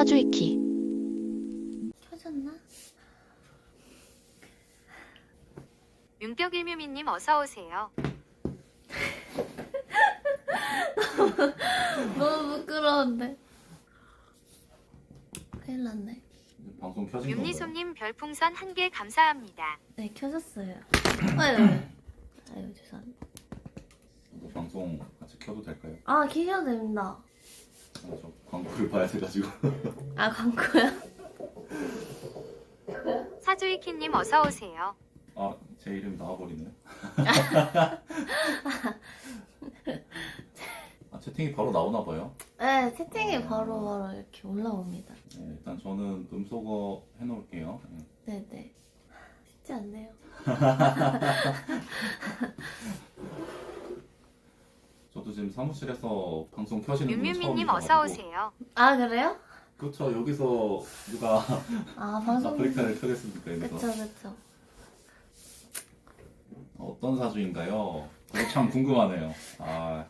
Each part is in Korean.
사주이키. 켜졌나? 윤격일뮤미님 어서오세요. 너무 부끄러운데. 큰일 났네. 방송 켜진 건가요? 윤리솜님 별풍선 1개 감사합니다. 네, 켜졌어요. 아유, 아유, 죄송합니다. 방송 같이 켜도 될까요? 아, 켜셔도 됩니다. 아, 저 광고를 봐야 돼가지고. 아, 광고야? 사주이키님 어서오세요. 아, 제 이름이 나와버리네요. 아, 채팅이 바로 나오나 봐요. 네, 채팅이 바로 이렇게 올라옵니다. 네, 일단 저는 음소거 해놓을게요. 네. 네네. 쉽지 않네요. 저도 지금 사무실에서 방송 켜시는 분 윤뮤미님 처음이셔가지고. 어서오세요. 아, 그래요? 그렇죠. 여기서 누가 아, 방송. 아프리카를 켜겠습니까? 여기서. 그쵸. 어떤 사주인가요? 참 궁금하네요. 아,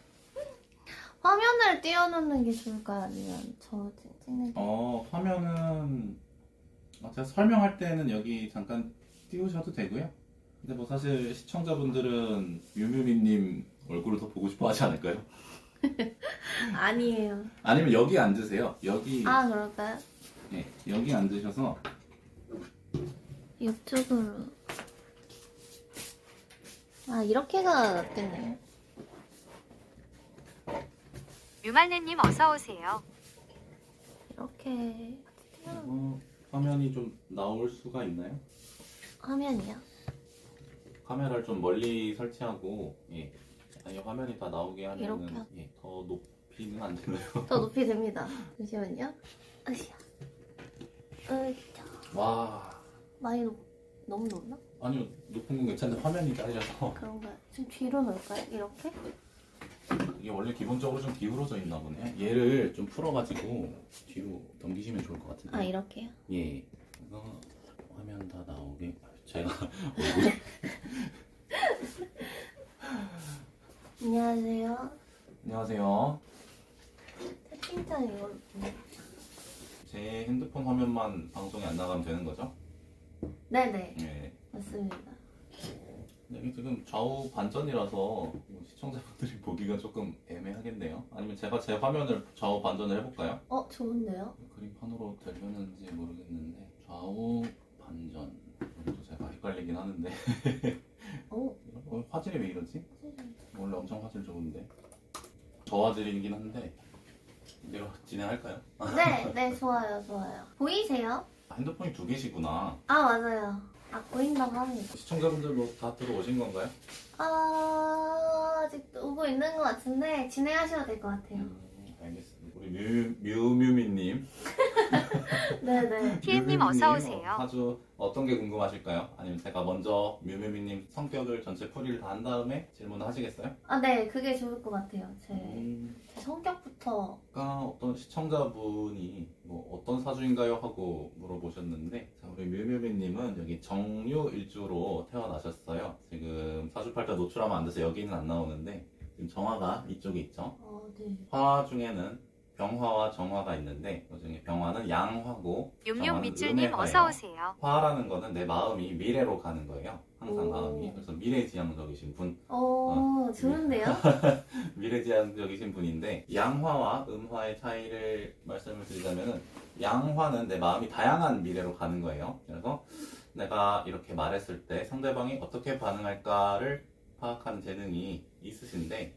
화면을 띄워놓는 게 좋을까요? 아니면 저 찍는 게? 화면은 제가 설명할 때는 여기 잠깐 띄우셔도 되고요. 근데 뭐 사실 시청자분들은 뮤뮤미님 얼굴을 더 보고 싶어 하지 않을까요? 아니에요. 아니면 여기 앉으세요. 여기, 아, 그럴까요? 네, 여기 앉으셔서 이쪽으로. 아, 이렇게가 낫겠네요. 유말레님 어서오세요. 이렇게 화면이 좀 나올 수가 있나요? 화면이요? 카메라를 좀 멀리 설치하고 아니, 화면이 다 나오게 이렇게 하면은 하- 더 높이는 안 되나요? 더 높이 됩니다. 잠시만요. 으쌰. 으쌰. 와, 많이 너무 높나? 아니요, 높은 건 괜찮은데 화면이 잘려서 그런가요? 좀 뒤로 놓을까요? 이렇게? 이게 원래 기본적으로 좀 기울어져 있나 보네. 얘를 좀 풀어가지고 뒤로 넘기시면 좋을 것 같은데. 아, 이렇게요? 예. 그래서 화면 다 나오게 제가 얼굴 안녕하세요. 안녕하세요. 채팅창 이걸로. 제 핸드폰 화면만 방송이 안 나가면 되는 거죠? 네네. 예. 맞습니다. 여기 지금 좌우 반전이라서 뭐 시청자분들이 보기가 조금 애매하겠네요. 아니면 제가 제 화면을 좌우 반전을 해볼까요? 좋은데요? 그림판으로 되려는지 모르겠는데 좌우 반전 이것도 제가 헷갈리긴 하는데 화질이 왜 이러지? 원래 엄청 화질 좋은데 저화질이긴 한데 내가 진행할까요? 네, 좋아요. 보이세요? 핸드폰이 두 개시구나. 아, 맞아요. 아, 보인다고 합니다. 시청자분들 뭐 다 들어오신 건가요? 아직 오고 있는 것 같은데 진행하셔도 될 것 같아요. 알겠습니다. 우리 뮤뮤미님 네네. TM님 어서오세요. 아주 어떤 게 궁금하실까요? 아니면 제가 먼저 뮤뮤미님 성격을 전체 풀이를 다 한 다음에 질문을 하시겠어요? 아, 네, 그게 좋을 것 같아요. 제 성격부터. 아까 어떤 시청자분이 뭐 어떤 사주인가요? 하고 물어보셨는데 자, 우리 뮤뮤미님은 여기 정유일주로 태어나셨어요. 지금 사주팔자 노출하면 안 돼서 여기는 안 나오는데 지금 정화가 이쪽에 있죠. 네. 화 중에는 병화와 정화가 있는데 그 중에 병화는 양화고 정화는 용용밑줄님 음의 화예요. 어서오세요. 화라는 거는 내 마음이 미래로 가는 거예요. 항상 오. 마음이. 그래서 미래지향적이신 분. 좋은데요? 미래지향적이신 분인데 양화와 음화의 차이를 말씀을 드리자면은 양화는 내 마음이 다양한 미래로 가는 거예요. 그래서 내가 이렇게 말했을 때 상대방이 어떻게 반응할까를 파악하는 재능이 있으신데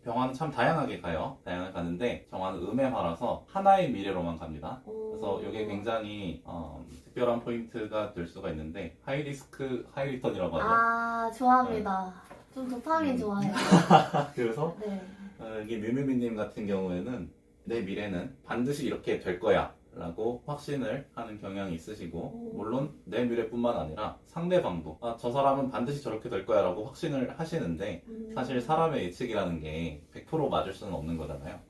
병화는 참 다양하게 가요. 다양하게 가는데 정화는 음의 화라서 하나의 미래로만 갑니다. 그래서 이게 굉장히 특별한 포인트가 될 수가 있는데 하이리스크 하이리턴이라고 하죠. 아, 좋아합니다. 좀 도파민 좋아해요. 그래서 네. 이게 뮤뮤미님 같은 경우에는 내 미래는 반드시 이렇게 될 거야 라고 확신을 하는 경향이 있으시고 물론 내 미래뿐만 아니라 상대방도 저 사람은 반드시 저렇게 될 거야 라고 확신을 하시는데 사실 사람의 예측이라는 게 100% 맞을 수는 없는 거잖아요.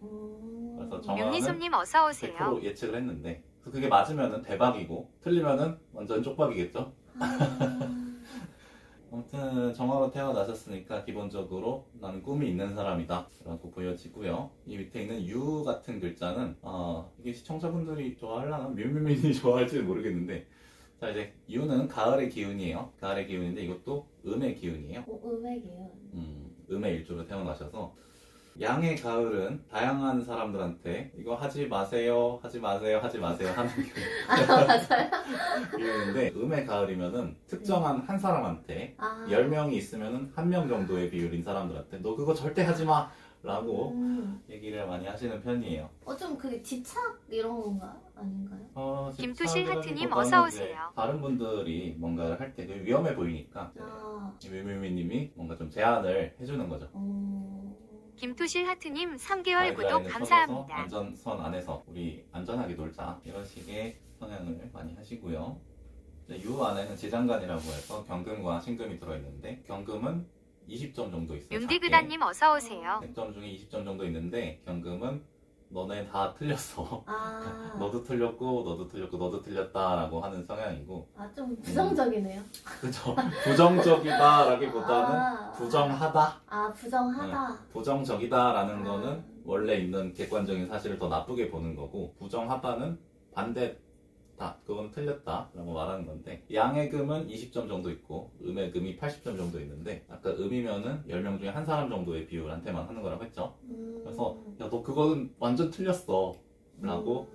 그래서 정화는 윤리솜님 어서오세요. 100% 예측을 했는데 그래서 그게 맞으면은 대박이고 틀리면은 완전 쪽박이겠죠. 아무튼 정화로 태어나셨으니까 기본적으로 나는 꿈이 있는 사람이다 라고 보여지고요. 이 밑에 있는 유 같은 글자는 이게 시청자분들이 좋아하려나? 뮤뮤민이 좋아할지 모르겠는데, 자 이제 유는 가을의 기운이에요. 가을의 기운인데 이것도 음의 기운이에요. 음액이에요. 음의 일주로 태어나셔서 양의 가을은 다양한 사람들한테 이거 하지 마세요, 하지 마세요, 하지 마세요 하는 맞아요? 기운인데, 음의 가을이면은 특정한 한 사람한테 아. 10명이 있으면은 1명 정도의 비율인 사람들한테 너 그거 절대 하지 마 라고 얘기를 많이 하시는 편이에요. 좀 그게 집착 이런 건가? 아닌가요? 김투실 하트님 집착이라기보다는 어서 이제 오세요. 다른 분들이 뭔가를 할 때 위험해 보이니까 뮤뮤미님이 뭔가 좀 제안을 해주는 거죠. 김투실 하트님 3개월 구독 가이드라인을 감사합니다. 서서 안전선 안에서 우리 안전하게 놀자, 이런 식의 성향을 많이 하시고요. 유 안에는 지장간이라고 해서 경금과 신금이 들어있는데, 경금은 20점 정도 있어요. 윤디그다님 어서 오세요. 100점 중에 20점 정도 있는데, 경금은 너네 다 틀렸어. 아. 너도 틀렸고 너도 틀렸고 너도 틀렸다라고 하는 성향이고. 좀 부정적이네요. 그죠? 부정적이다라기보다는 부정하다. 부정하다. 부정적이다라는 거는 원래 있는 객관적인 사실을 더 나쁘게 보는 거고, 부정하다는 반대다, 그건 틀렸다라고 말하는 건데, 양의 금은 20점 정도 있고 음의 금이 80점 정도 있는데, 아까 음이면은 10명 중에 한 사람 정도의 비율한테만 하는 거라고 했죠. 그래서 야, 너 그거는 완전 틀렸어 라고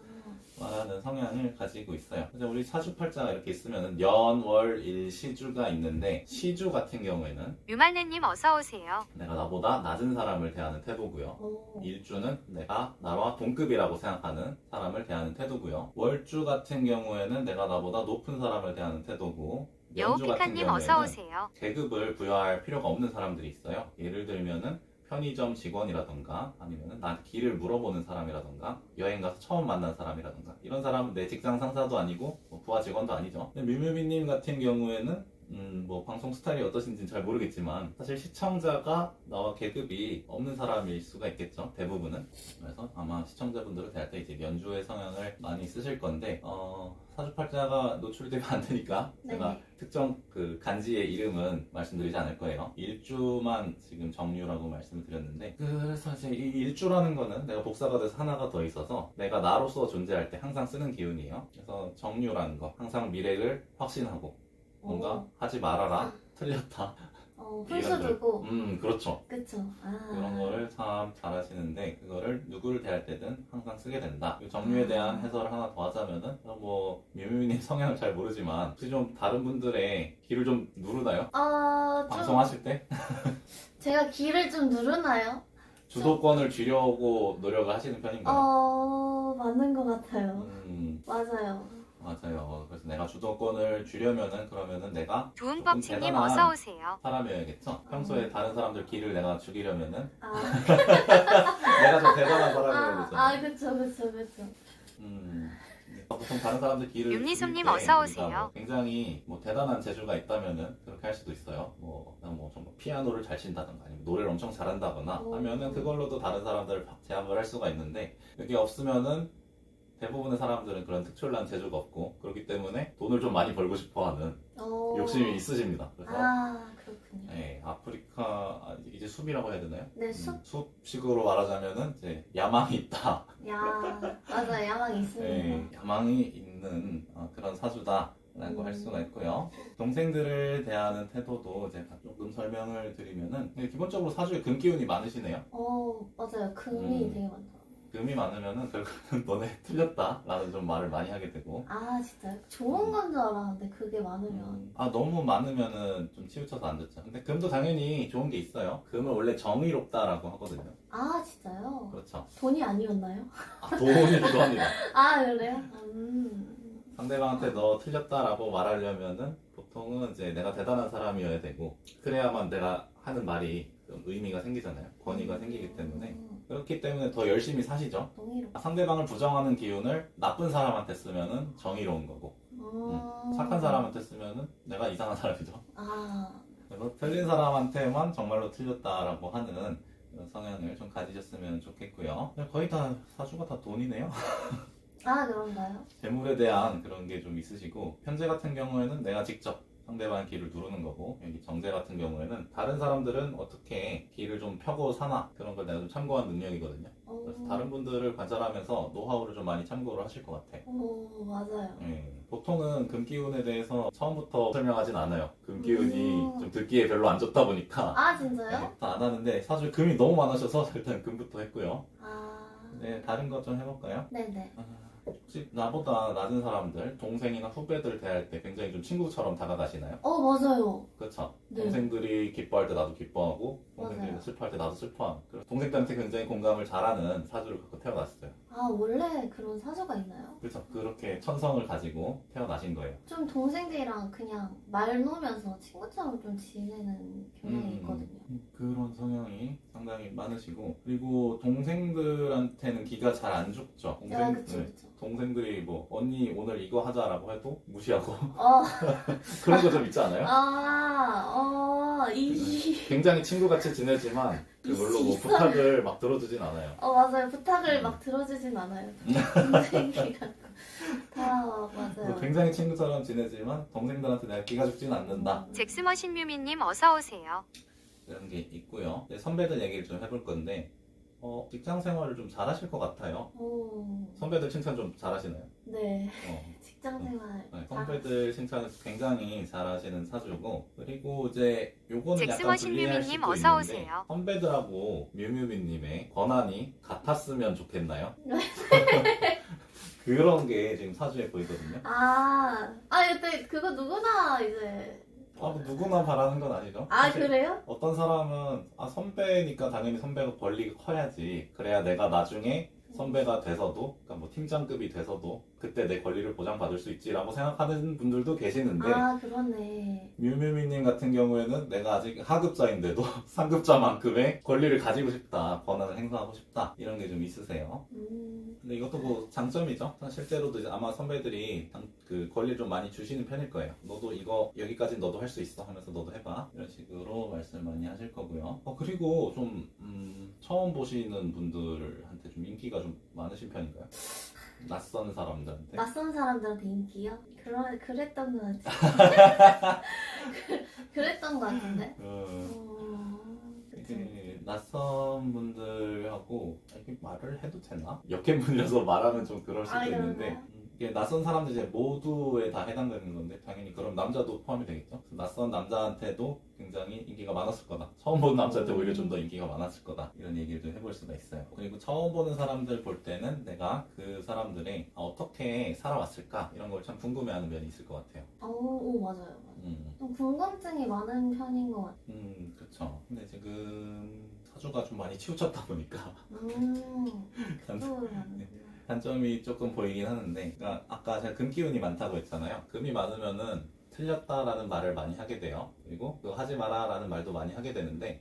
말하는 성향을 가지고 있어요. 그래서 우리 사주팔자가 이렇게 있으면 연, 월, 일, 시주가 있는데, 시주 같은 경우에는 유말네님 어서 오세요. 내가 나보다 낮은 사람을 대하는 태도고요. 일주는 내가 나와 동급이라고 생각하는 사람을 대하는 태도고요. 월주 같은 경우에는 내가 나보다 높은 사람을 대하는 태도고, 연주 같은 여우피카님 어서 경우에는 오세요. 계급을 부여할 필요가 없는 사람들이 있어요. 예를 들면은 편의점 직원이라던가, 아니면 나한테 길을 물어보는 사람이라던가, 여행 가서 처음 만난 사람이라던가, 이런 사람은 내 직장 상사도 아니고 뭐 부하 직원도 아니죠. 근데 뮤뮤미님 같은 경우에는 뭐 방송 스타일이 어떠신지는 잘 모르겠지만, 사실 시청자가 나와 계급이 없는 사람일 수가 있겠죠, 대부분은. 그래서 아마 시청자분들을 대할 때 이제 연주의 성향을 많이 쓰실 건데, 사주팔자가 노출되면 안 되니까 제가 네네. 특정 그 간지의 이름은 말씀드리지 않을 거예요. 일주만 지금 정유라고 말씀을 드렸는데, 그래서 이제 이 일주라는 거는 내가 복사가 돼서 하나가 더 있어서 내가 나로서 존재할 때 항상 쓰는 기운이에요. 그래서 정유라는 거, 항상 미래를 확신하고 뭔가 하지 말아라, 틀렸다, 훈수 두고. 그렇죠. 그쵸. 그런 거를 참 잘하시는데, 그거를 누구를 대할 때든 항상 쓰게 된다. 이 정류에 대한 해설을 하나 더 하자면은, 뭐 뮤뮤님 성향을 잘 모르지만 혹시 좀 다른 분들의 귀를 좀 누르나요? 방송하실 때? 제가 귀를 좀 누르나요? 주도권을 쥐려고 노력을 하시는 편인가요? 맞는 것 같아요. 맞아요. 맞아요. 그래서 내가 주도권을 쥐려면은, 그러면은 내가 두은법치님 대단한 어서 오세요. 사람이어야겠죠? 평소에 다른 사람들 귀를 내가 죽이려면은 아, 내가 좀 대단한 사람이어야 되죠. 그쵸. 보통 다른 사람들 귀를 윤리솜님 죽일 때 어서 우리가 오세요. 뭐 굉장히 뭐 대단한 재주가 있다면은 그렇게 할 수도 있어요. 뭐 정말 피아노를 잘 친다던가, 아니면 노래를 엄청 잘한다거나 하면은 그걸로도 다른 사람들을 제압을 할 수가 있는데, 그게 없으면은 대부분의 사람들은 그런 특출난 재주가 없고, 그렇기 때문에 돈을 좀 많이 벌고 싶어하는 욕심이 있으십니다. 그래서 그렇군요. 네, 아프리카 이제 숲이라고 해야 되나요? 네, 숲. 숲식으로 말하자면은 이제 야망이 있다. 맞아, 야망이 있습니다. 네, 야망이 있는 그런 사주다라고 할 수가 있고요. 동생들을 대하는 태도도 제가 조금 설명을 드리면은, 기본적으로 사주에 금 기운이 많으시네요. 맞아요. 금이 되게 많다. 금이 많으면은 결국은 너네 틀렸다라는 좀 말을 많이 하게 되고. 진짜요? 좋은 건 줄 알았는데 그게 많으면. 너무 많으면은 좀 치우쳐서 안 좋죠. 근데 금도 당연히 좋은 게 있어요. 금은 원래 정의롭다라고 하거든요. 진짜요? 그렇죠. 돈이 아니었나요? 돈이기도 합니다. 그래요? 상대방한테 너 틀렸다라고 말하려면은 보통은 이제 내가 대단한 사람이어야 되고, 그래야만 내가 하는 말이 좀 의미가 생기잖아요. 권위가 생기기 때문에. 그렇기 때문에 더 열심히 사시죠. 상대방을 부정하는 기운을 나쁜 사람한테 쓰면은 정의로운 거고, 착한 사람한테 쓰면은 내가 이상한 사람이죠. 그래서 틀린 사람한테만 정말로 틀렸다라고 하는 그런 성향을 좀 가지셨으면 좋겠고요. 거의 다 사주가 다 돈이네요. 그런가요? 재물에 대한 그런 게 좀 있으시고, 현재 같은 경우에는 내가 직접 상대방 기를 누르는 거고, 여기 정제 같은 경우에는 다른 사람들은 어떻게 기를 좀 펴고 사나 그런 걸 내가 좀 참고한 능력이거든요. 그래서 다른 분들을 관찰하면서 노하우를 좀 많이 참고를 하실 것 같아. 오, 맞아요. 보통은 금기운에 대해서 처음부터 설명하진 않아요. 금기운이 음. 좀 듣기에 별로 안 좋다 보니까 아, 진짜요? 안 하는데, 사실 금이 너무 많으셔서 일단 금부터 했고요. 아, 네, 다른 것 좀 해볼까요? 네네. 혹시 나보다 낮은 사람들, 동생이나 후배들 대할 때 굉장히 좀 친구처럼 다가가시나요? 맞아요. 그렇죠. 네. 동생들이 기뻐할 때 나도 기뻐하고, 동생들이 맞아요. 슬퍼할 때 나도 슬퍼하고, 그래서 동생들한테 굉장히 공감을 잘하는 사주를 갖고 태어났어요. 아, 원래 그런 사주가 있나요? 그렇죠. 그렇게 천성을 가지고 태어나신 거예요. 좀 동생들이랑 그냥 말 놓으면서 친구처럼 좀 지내는 경향이 있거든요. 그런 성향이 상당히 많으시고, 그리고 동생들한테는 기가 잘 안 죽죠. 아, 그쵸, 그쵸. 동생들이 뭐 언니 오늘 이거 하자라고 해도 무시하고 어, 그런 거 좀 있지 않아요? 굉장히 친구같이 지내지만 그걸로 뭐 있어. 부탁을 막 들어주진 않아요. 맞아요. 부탁을 막 들어주진 않아요. 동생이랑 다 맞아요. 굉장히 친구처럼 지내지만 동생들한테 내가 기가 죽지는 않는다. 잭스머신 뮤미님 어서오세요. 이런 게 있고요. 이제 선배들 얘기를 좀 해볼 건데, 직장 생활을 좀 잘하실 것 같아요. 오, 선배들 칭찬 좀 잘하시나요? 네. 어, 직장생활. 네, 선배들 칭찬을 굉장히 잘하시는 사주고, 그리고 이제 요거는 약간 잭스머신 불리할 뮤미님 수도 어서 있는데, 오세요. 선배들하고 뮤뮤비님의 권한이 같았으면 좋겠나요? 그런 게 지금 사주에 보이거든요. 근데 그거 누구나 이제. 뭐 누구나 바라는 건 아니죠. 아, 사실 그래요? 어떤 사람은 선배니까 당연히 선배가 권리가 커야지, 그래야 내가 나중에 선배가 돼서도, 그러니까 뭐 팀장급이 돼서도 그때 내 권리를 보장받을 수 있지라고 생각하는 분들도 계시는데, 그렇네. 뮤뮤미님 같은 경우에는 내가 아직 하급자인데도 상급자만큼의 권리를 가지고 싶다, 권한을 행사하고 싶다, 이런 게 좀 있으세요. 근데 이것도 뭐 장점이죠. 실제로도 이제 아마 선배들이 그 권리를 좀 많이 주시는 편일 거예요. 너도 이거 여기까지 너도 할 수 있어 하면서 너도 해봐, 이런 식으로 말씀 많이 하실 거고요. 그리고 좀 처음 보시는 분들한테 좀 인기가 좀 많으신 편인가요? 낯선 사람들한테? 낯선 사람들한테 인기요? 그랬던 것 같은데. 그랬던 것 같은데. 그쵸. 이게 낯선 분들하고 이렇게 말을 해도 되나? 역행분이라서 말하면 좀 그럴 수도 있는데, 그런가요? 이게 낯선 사람들 이제 모두에 다 해당되는 건데 당연히 그럼 남자도 포함이 되겠죠. 그래서 낯선 남자한테도 굉장히 인기가 많았을 거다. 처음 보는 남자한테 오히려 좀 더 인기가 많았을 거다. 이런 얘기를 좀 해볼 수가 있어요. 그리고 처음 보는 사람들 볼 때는 내가 그 사람들이 어떻게 살아왔을까 이런 걸 참 궁금해하는 면이 있을 것 같아요. 오, 맞아요. 좀 궁금증이 많은 편인 것 같아요. 그렇죠. 근데 지금 사주가 좀 많이 치우쳤다 보니까 단점이 조금 보이긴 하는데, 그러니까 아까 제가 금 기운이 많다고 했잖아요. 금이 많으면은 틀렸다라는 말을 많이 하게 돼요. 그리고 그거 하지 마라라는 말도 많이 하게 되는데,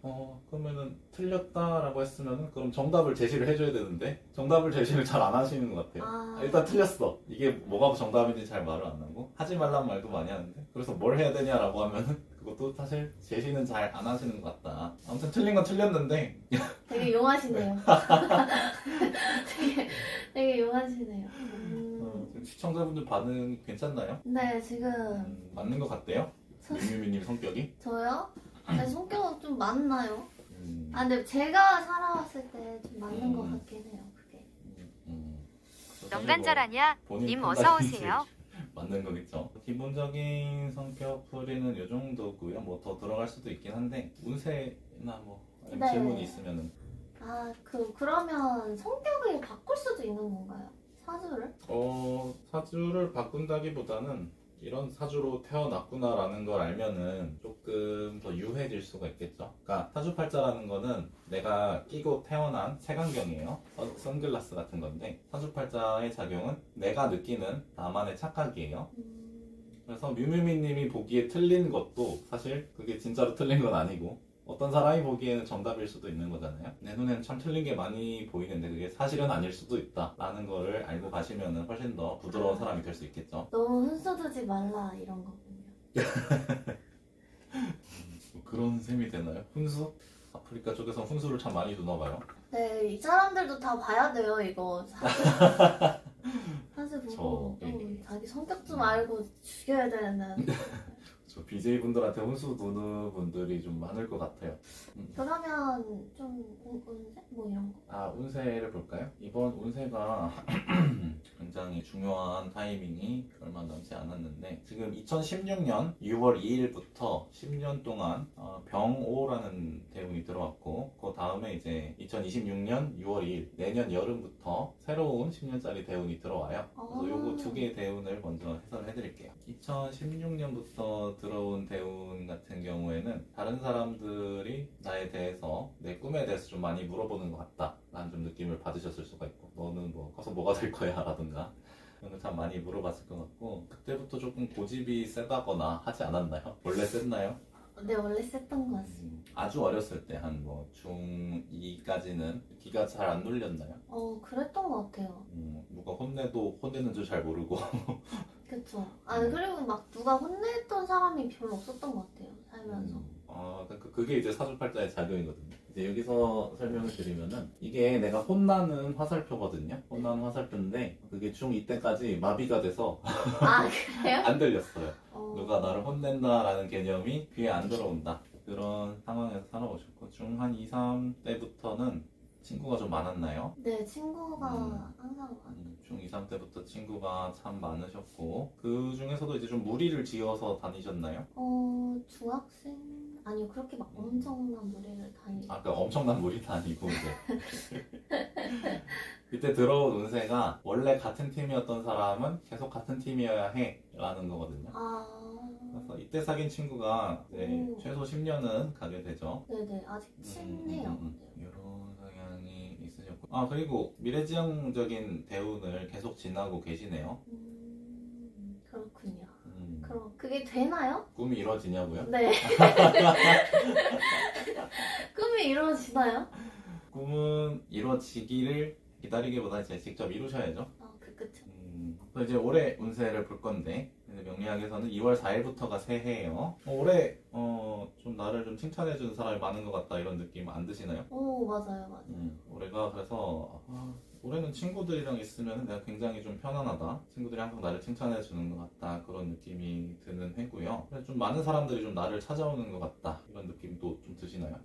그러면은 틀렸다라고 했으면은 그럼 정답을 제시를 해줘야 되는데 정답을 제시를 잘 안 하시는 것 같아요. 일단 틀렸어. 이게 뭐가 정답인지 잘 말을 안 하고, 하지 말란 말도 많이 하는데, 그래서 뭘 해야 되냐라고 하면은 그것도 사실 제시는 잘 안 하시는 것 같다. 아무튼 틀린 건 틀렸는데 되게 용하시네요. 되게 용하시네요. 지금 시청자분들 반응 괜찮나요? 네, 지금 맞는 것 같대요? 유미미님 성격이? 저요? 네, 성격 좀 맞나요? 근데 제가 살아왔을 때 좀 맞는 것 같긴 해요, 그게. 농간 잘하냐? 님 어서오세요. 맞는 거겠죠. 기본적인 성격 풀이는 이 정도고요. 뭐 더 들어갈 수도 있긴 한데, 운세나 뭐 네. 질문이 있으면은. 그러면 성격을 바꿀 수도 있는 건가요? 사주를? 사주를 바꾼다기보다는 이런 사주로 태어났구나라는 걸 알면은 조금 더 유해질 수가 있겠죠. 그러니까 사주팔자라는 거는 내가 끼고 태어난 색안경이에요. 선글라스 같은 건데, 사주팔자의 작용은 내가 느끼는 나만의 착각이에요. 그래서 뮤뮤미님이 보기에 틀린 것도 사실 그게 진짜로 틀린 건 아니고, 어떤 사람이 보기에는 정답일 수도 있는 거잖아요. 내 눈에는 참 틀린 게 많이 보이는데 그게 사실은 아닐 수도 있다 라는 거를 알고 가시면 훨씬 더 부드러운 사람이 될 수 있겠죠. 너무 훈수두지 말라 이런 거군요. 그런 셈이 되나요? 훈수? 아프리카 쪽에서 훈수를 참 많이 두나 봐요. 네, 이 사람들도 다 봐야 돼요, 이거. 사실 보고 네. 자기 성격 좀 알고 죽여야 되는. 그렇죠. BJ분들한테 혼수 두는 분들이 좀 많을 것 같아요. 그러면 좀 운세? 뭐 이런 거? 아, 운세를 볼까요? 이번 운세가 굉장히 중요한 타이밍이 얼마 남지 않았는데 지금 2016년 6월 2일부터 10년 동안 병오라는 대운이 들어왔고 그 다음에 이제 2026년 6월 2일 내년 여름부터 새로운 10년짜리 대운이 들어와요. 그래서 요거 두 개의 대운을 먼저 해설해 드릴게요. 2016년부터 들어온 대운 같은 경우에는 다른 사람들이 나에 대해서 내 꿈에 대해서 좀 많이 물어보는 것 같다 라는 좀 느낌을 받으셨을 수가 있고 너는 뭐 커서 뭐가 될 거야 라든가 그런 거 참 많이 물어봤을 것 같고 그때부터 조금 고집이 세다거나 하지 않았나요? 원래 셌나요? 네, 원래 셌던 것 같습니다. 아주 어렸을 때 한 뭐 중2까지는 기가 잘 안 눌렸나요? 그랬던 것 같아요. 누가 혼내도 혼내는 줄 잘 모르고 그쵸. 그리고 막 누가 혼냈던 사람이 별로 없었던 것 같아요, 살면서. 그게 이제 사주팔자의 작용이거든요. 이제 여기서 설명을 드리면은 이게 내가 혼나는 화살표거든요. 혼나는 화살표인데 그게 중2 때까지 마비가 돼서 아, 그래요? 안 들렸어요. 어, 누가 나를 혼낸다라는 개념이 귀에 안 들어온다. 그런 상황에서 살아오셨고 중 한 2, 3 때부터는 친구가 좀 많았나요? 네, 친구가 항상 중 2, 3 때부터 친구가 참 많으셨고 그 중에서도 이제 좀 무리를 지어서 다니셨나요? 중학생? 아니요, 그렇게 막 엄청난 무리를 다니죠. 아까 엄청난 무리는 아니고 이제 그때 들어온 운세가 원래 같은 팀이었던 사람은 계속 같은 팀이어야 해 라는 거거든요. 그래서 이때 사귄 친구가 이제 최소 10년은 가게 되죠. 네네, 아직 친해요. 이런 성향이 있으셨고 그리고 미래지향적인 대운을 계속 지나고 계시네요. 그렇군요. 그럼 그게 되나요? 꿈이 이루어지냐고요? 네. 꿈이 이루어지나요? 꿈은 이루어지기를 기다리기보다 이제 직접 이루셔야죠. 그쵸. 이제 올해 운세를 볼 건데 명리학에서는 2월 4일부터가 새해예요. 올해 좀 나를 좀 칭찬해주는 사람이 많은 것 같다 이런 느낌 안 드시나요? 오, 맞아요. 올해가 그래서 올해는 친구들이랑 있으면 내가 굉장히 좀 편안하다. 친구들이 항상 나를 칭찬해주는 것 같다. 그런 느낌이 드는 해고요. 그래서 좀 많은 사람들이 좀 나를 찾아오는 것 같다. 이런 느낌도 좀 드시나요?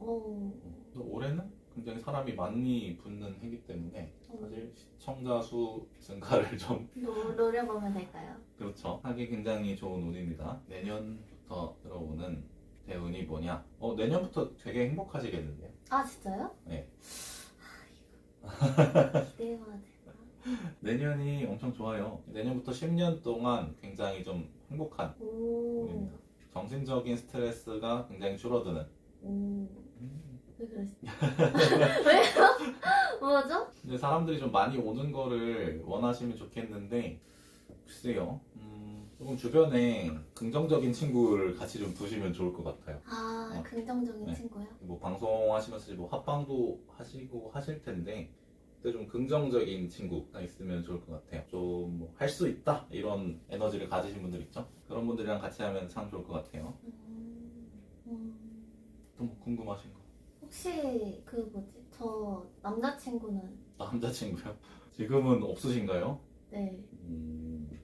올해는 굉장히 사람이 많이 붙는 해기 때문에 사실 시청자 수 증가를 좀 노려보면 될까요? 그렇죠. 하기 굉장히 좋은 운입니다. 내년부터 들어오는 대운이 뭐냐? 내년부터 되게 행복하시겠는데요? 아, 진짜요? 네. 기대해봐야 되나? 내년이 엄청 좋아요. 내년부터 10년 동안 굉장히 좀 행복한 운입니다. 정신적인 스트레스가 굉장히 줄어드는. 왜 그러시죠? 왜요? 뭐죠? 근데 사람들이 좀 많이 오는 거를 원하시면 좋겠는데 글쎄요. 조금 주변에 긍정적인 친구를 같이 좀 두시면 좋을 것 같아요. 긍정적인 네. 친구요? 뭐 방송하시면서 뭐 합방도 하시고 하실 텐데 그때 좀 긍정적인 친구가 있으면 좋을 것 같아요. 좀 뭐 할 수 있다 이런 에너지를 가지신 분들 있죠. 그런 분들이랑 같이 하면 참 좋을 것 같아요. 또 뭐 궁금하신 거? 혹시 저 남자친구는? 남자친구요? 지금은 없으신가요? 네.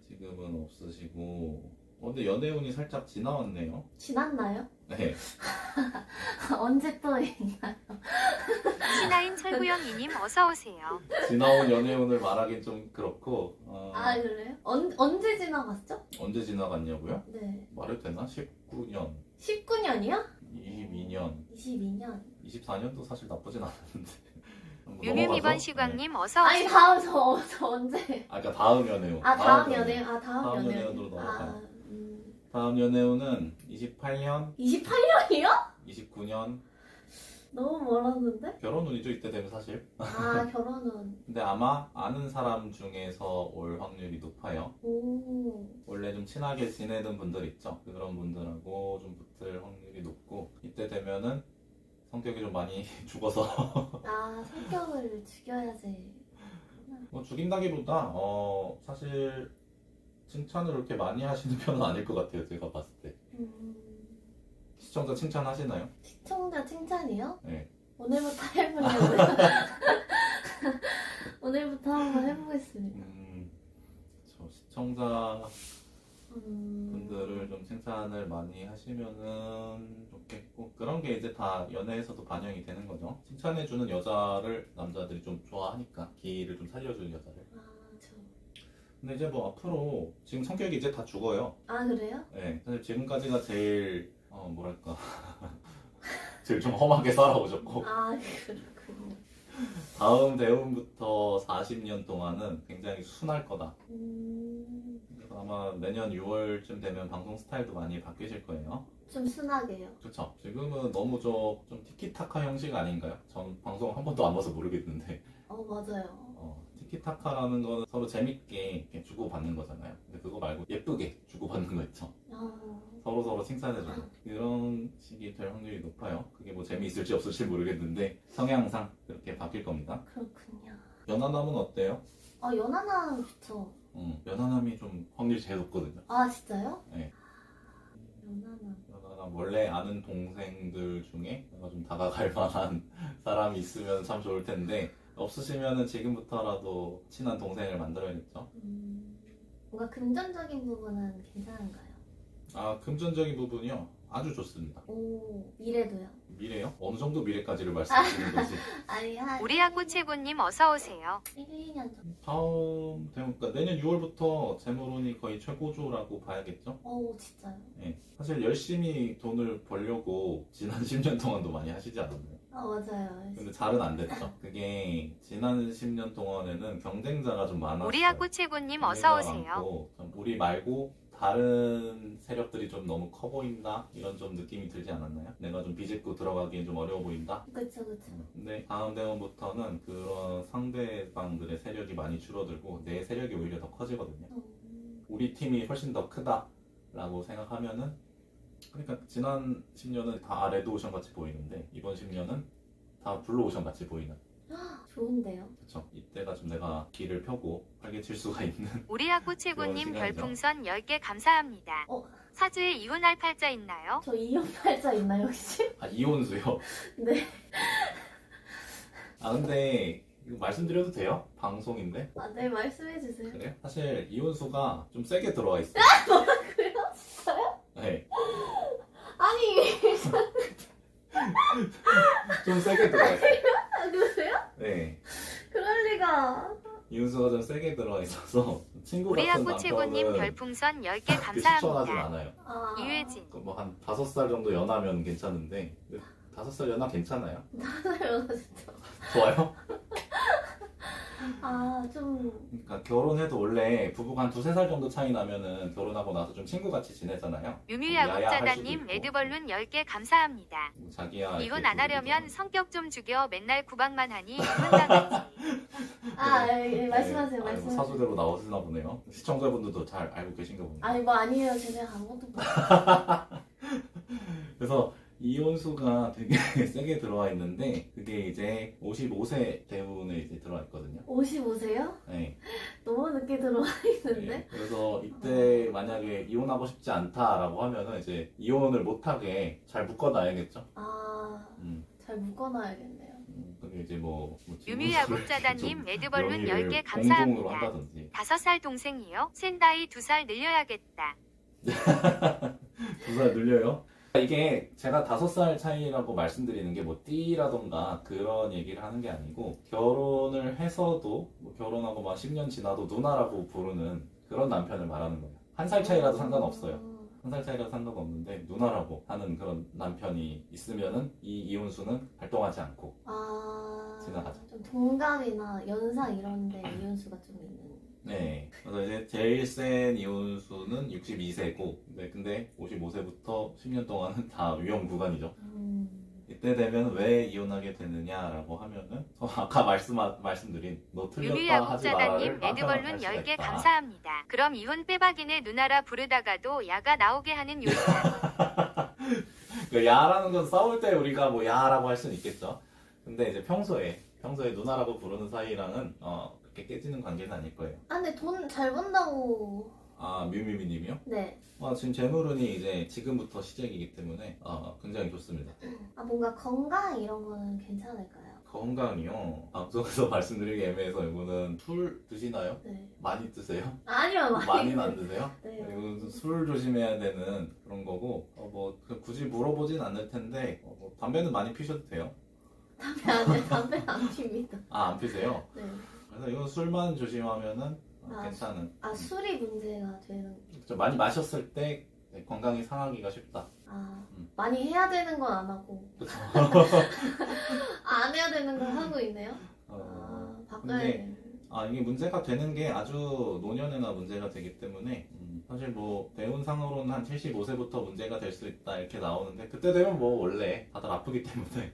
지금은 없으시고 근데 연애운이 살짝 지나왔네요. 지났나요? 네. 언제 또 있나요? C9 철구영이님 어서오세요. 지나온 연애운을 말하긴 좀 그렇고 그래요? 언제 지나갔죠? 언제 지나갔냐고요? 네. 말해도 되나? 19년 19년이요? 22년 22년 24년도 사실 나쁘진 않았는데 뮤뮤미번 시광님 어서 아니, 오세요. 다음 저 언제? 그러니까 다음 연애운 다음 연애요? 다음 다음 연애요? 연애운으로 넘어가요. 다음 연애운은 28년 28년이요? 29년 너무 멀었는데? 결혼운이죠 이때 되면 사실. 결혼은. 근데 아마 아는 사람 중에서 올 확률이 높아요. 원래 좀 친하게 지내던 분들 있죠. 그런 분들하고 좀 붙을 확률이 높고 이때 되면은 성격이 좀 많이 죽어서 성격을 죽여야지. 뭐 죽인다기보다 사실 칭찬을 그렇게 많이 하시는 편은 아닐 것 같아요. 제가 봤을 때. 시청자 칭찬하시나요? 시청자 칭찬이요? 네. 오늘부터 해보려고요. 오늘부터 한번 해보겠습니다. 저 시청자 분들을 좀 칭찬을 많이 하시면은 좋겠고, 그런 게 이제 다 연애에서도 반영이 되는 거죠. 칭찬해주는 여자를 남자들이 좀 좋아하니까, 기를 좀 살려주는 여자를. 근데 이제 뭐 앞으로 지금 성격이 이제 다 죽어요. 아 그래요? 네, 사실 지금까지가 제일 뭐랄까 제일 좀 험하게 살아오셨고, 아 그렇군요. 다음 대운부터 40년 동안은 굉장히 순할 거다. 그래서 아마 내년 6월쯤 되면 방송 스타일도 많이 바뀌실 거예요. 좀 순하게요. 그렇죠. 지금은 너무 좀 티키타카 형식 아닌가요? 전 방송 한 번도 안 봐서 모르겠는데, 맞아요. 티키타카라는 거는 서로 재밌게 이렇게 주고받는 거잖아요. 근데 그거 말고 예쁘게 주고받는 거 있죠. 서로 칭찬해주고 이런 식이 될 확률이 높아요. 그게 뭐 재미있을지 없을지 모르겠는데 성향상 그렇게 바뀔 겁니다. 그렇군요. 연하남은 어때요? 연하남 좋죠. 연하남이 좀 확률이 제일 높거든요. 아 진짜요? 네. 연하남. 원래 아는 동생들 중에 내가 좀 다가갈 만한 사람이 있으면 참 좋을 텐데, 없으시면은 지금부터라도 친한 동생을 만들어야겠죠. 뭔가 금전적인 부분은 괜찮은가요? 금전적인 부분이요? 아주 좋습니다. 미래도요? 미래요? 어느 정도 미래까지를 말씀드리는 거지? 아니 한 우리하고 최고님 어서 오세요. 1, 2년 정도. 다음 대운, 그러니까 내년 6월부터 재물운이 거의 최고조라고 봐야겠죠? 진짜요? 네. 사실 열심히 돈을 벌려고 지난 10년 동안도 많이 하시지 않았나요? 맞아요. 근데 잘은 안 됐죠. 그게 지난 10년 동안에는 경쟁자가 좀 많았어요. 우리하고 최고님 어서 오세요. 많고, 좀 우리 말고 다른 세력들이 좀 너무 커 보인다? 이런 좀 느낌이 들지 않았나요? 내가 좀 비집고 들어가기엔 좀 어려워 보인다? 그쵸. 근데 다음 대원부터는 그런 상대방들의 세력이 많이 줄어들고 내 세력이 오히려 더 커지거든요. 우리 팀이 훨씬 더 크다라고 생각하면은, 그러니까 지난 10년은 다 레드오션 같이 보이는데 이번 10년은 다 블루오션 같이 보이는. 좋은데요? 그렇죠. 이때가 좀 내가 길을 펴고 활개칠 수가 있는. 우리하고 최고님 시간이죠. 별풍선 10개 감사합니다. 사주에 이혼할 팔자 있나요? 저 이혼팔자 있나요 혹시? 이혼수요. 네. 근데 이거 말씀드려도 돼요? 방송인데. 네 말씀해주세요. 그래요? 사실 이혼수가 좀 세게 들어와 있어요. 그래요? 진짜요? 네. 아니 좀 세게 들어와 있어요. 그러세요? 네. 그럴 리가. 이혼수가 좀 세게 들어와 있어서 친구 같은 우리하고 최고님 남편은 별풍선 10개 추천하진 감사합니다. 않아요. 이회진 뭐 한 5살 정도 연하면 괜찮은데 5살 연하 괜찮아요? 맞아요 진짜. 좋아요? 좀 그러니까 결혼해도 원래 부부가 한 2-3살 정도 차이 나면은 결혼하고 나서 좀 친구같이 지내잖아요. 유미야국자다님 레드벌룬 10개 감사합니다. 자기야 이혼 이렇게 안 하려면 부르기도 성격 좀 죽여 맨날 구박만 하니 이혼당하지. 예, 말씀하세요. 아이고, 말씀하세요. 사수대로 나오시나 보네요. 시청자분들도 잘 알고 계신가 보네요. 아니 뭐 아니에요. 제가 아무것도 못. 그래서 이혼수가 되게 세게 들어와 있는데 그게 이제 55세 대운에 이제 들어와 있거든요. 55세요? 네. 너무 늦게 들어와 있는데. 네. 그래서 이때 만약에 이혼하고 싶지 않다라고 하면은 이제 이혼을 못하게 잘 묶어놔야겠죠. 잘 묶어놔야겠네요. 그게 이제 뭐 유미야국자다님 레드벌룬 명의를 10개 공동으로 감사합니다. 한다든지. 5살 동생이요? 센다이 2살 늘려야겠다. 2살 늘려요? 이게 제가 5살 차이라고 말씀드리는 게 뭐 띠라던가 그런 얘기를 하는 게 아니고, 결혼을 해서도 뭐 결혼하고 막 10년 지나도 누나라고 부르는 그런 남편을 말하는 거예요. 1살 차이라도 상관없어요. 1살 차이라도 상관없는데 누나라고 하는 그런 남편이 있으면은 이 이혼수는 발동하지 않고 지나가죠. 좀 동갑이나 연상 이런데 이혼수가 좀 있는. 네. 그래서 이제 제일 센 이혼수는 62세고, 근데 55세부터 10년 동안은 다 위험 구간이죠. 이때 되면 왜 이혼하게 되느냐라고 하면은 아까 말씀드린 너 틀렸다 하지 마라를 유미야국자다님 레드벌룬 할 수가 10개 있다. 감사합니다. 그럼 이혼 빼박이네 누나라 부르다가도 야가 나오게 하는 요리다. 그 야라는 건 싸울 때 우리가 뭐 야라고 할 수는 있겠죠. 근데 이제 평소에 누나라고 부르는 사이랑은 그렇게 깨지는 관계는 아닐 거예요. 근데 돈 잘 번다고. 뮤미미님이요? 네. 지금 재물운이 이제 지금부터 시작이기 때문에 굉장히 좋습니다. 뭔가 건강 이런 거는 괜찮을까요? 건강이요? 방송에서 말씀드리기 애매해서 이거는 술 드시나요? 네. 많이 드세요? 아니요, 많이는 안 드세요? 네. 이건 술 조심해야 되는 그런 거고 뭐 굳이 물어보진 않을 텐데 뭐 담배는 많이 피셔도 돼요. 담배 아니에요. 담배 안 핍니다. 아, 안 피세요? 네. 그래서 이건 술만 조심하면은 아, 괜찮은. 술이 문제가 되는. 좀 많이 마셨을 때 건강이 상하기가 쉽다. 많이 해야 되는 건 안 하고. 그쵸? 안 해야 되는 걸 하고 있네요. 바꿔야 근데 되는. 이게 문제가 되는 게 아주 노년에나 문제가 되기 때문에 사실 뭐 대운상으로는 한 75세부터 문제가 될 수 있다 이렇게 나오는데 그때 되면 뭐 원래 다들 아프기 때문에